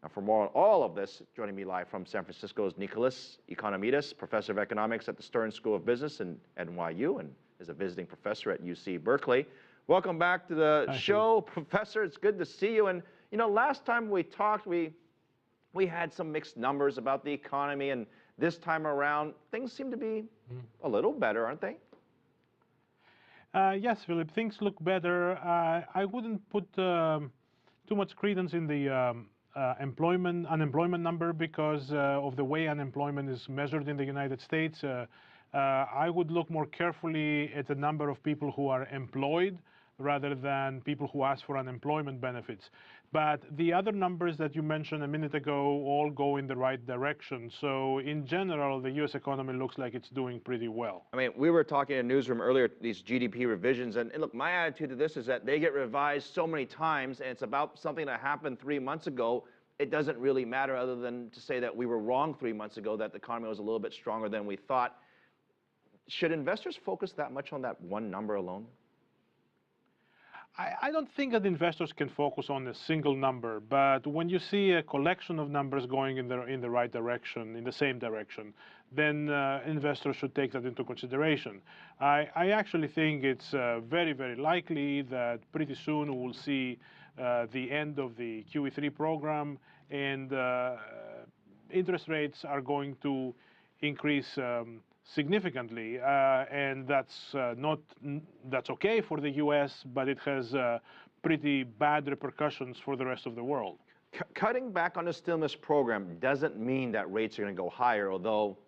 Now, for more on all of this, joining me live from San Francisco is Nicholas Economides, professor of economics at the Stern School of Business in NYU and is a visiting professor at UC Berkeley. Welcome back to the show, Professor. It's good to see you. And, you know, last time we talked, we had some mixed numbers about the economy, and this time around, things seem to be a little better, aren't they? Yes, Philip, things look better. I wouldn't put too much credence in the unemployment number because of the way unemployment is measured in the United States. I would look more carefully at the number of people who are employed rather than people who ask for unemployment benefits. But the other numbers that you mentioned a minute ago all go in the right direction. So in general, the U.S. economy looks like it's doing pretty well. I mean, we were talking in a newsroom earlier, these GDP revisions, and look, my attitude to this is that they get revised so many times, and it's about something that happened 3 months ago. It doesn't really matter other than to say that we were wrong 3 months ago, that the economy was a little bit stronger than we thought. Should investors focus that much on that one number alone? I don't think that investors can focus on a single number, but when you see a collection of numbers going in the right direction, in the same direction, then investors should take that into consideration. I actually think it's very, very likely that pretty soon we'll see the end of the QE3 program, and interest rates are going to increase significantly, and that's okay for the U.S., but it has pretty bad repercussions for the rest of the world. Cutting back on the stimulus program doesn't mean that rates are going to go higher, although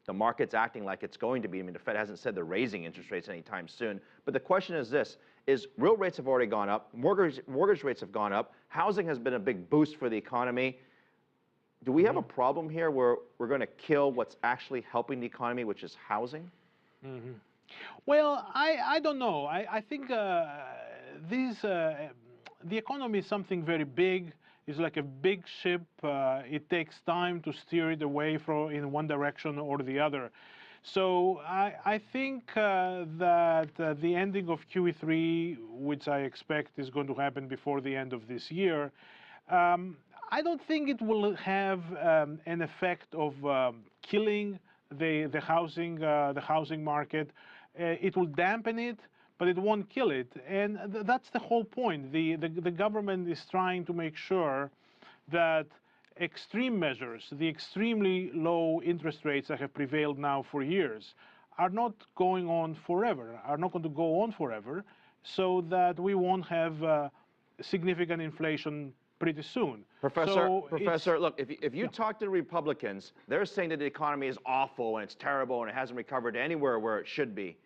the market's acting like it's going to be. I mean, the Fed hasn't said they're raising interest rates anytime soon. But the question is this, is real rates have already gone up, mortgage rates have gone up, housing has been a big boost for the economy. Do we have a problem here where we're going to kill what's actually helping the economy, which is housing? Well, I don't know. I think the economy is something very big. It's like a big ship. It takes time to steer it away from in one direction or the other. So I think that the ending of QE3, which I expect is going to happen before the end of this year, I don't think it will have an effect of killing the housing market. It will dampen it, but it won't kill it. And that's the whole point. The government is trying to make sure that extreme measures, the extremely low interest rates that have prevailed now for years, are not going on forever, are not going to go on forever, so that we won't have significant inflation pretty soon. Professor, look, if you talk to Republicans, they're saying that the economy is awful and it's terrible and it hasn't recovered anywhere where it should be.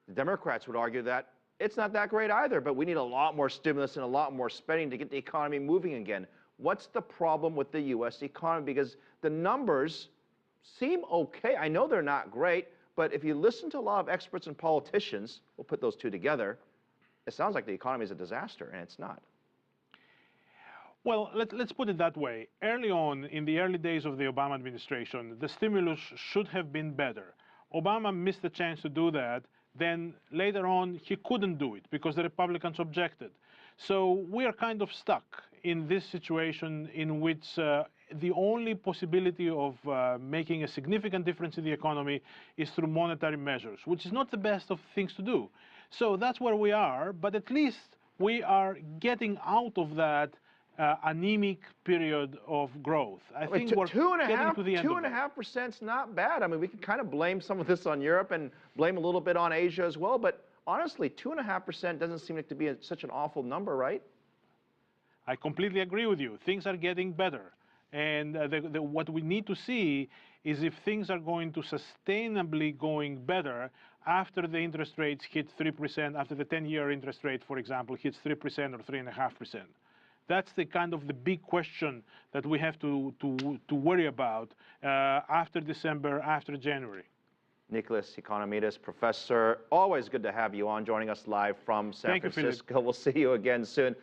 The Democrats would argue that it's not that great either, but we need a lot more stimulus and a lot more spending to get the economy moving again. What's the problem with the U.S. economy? Because the numbers seem okay. I know they're not great, but if you listen to a lot of experts and politicians, we'll put those two together, it sounds like the economy is a disaster, and it's not. Well, let's put it that way. Early on, in the early days of the Obama administration, the stimulus should have been better. Obama missed the chance to do that. Then later on, he couldn't do it because the Republicans objected. So we are kind of stuck in this situation in which the only possibility of making a significant difference in the economy is through monetary measures, which is not the best of things to do. So that's where we are, but at least we are getting out of that anemic period of growth. I think we're getting to the end of it. 2.5% is not bad. I mean, we can kind of blame some of this on Europe and blame a little bit on Asia as well, but honestly, 2.5% doesn't seem like to be such an awful number, right? I completely agree with you. Things are getting better. And what we need to see is if things are going to sustainably going better after the interest rates hit 3%, after the 10-year interest rate, for example, hits 3% or 3.5%. That's the kind of the big question that we have to worry about after December, after January. Nicholas Economides, professor, always good to have you on, joining us live from San Francisco. We'll see you again soon.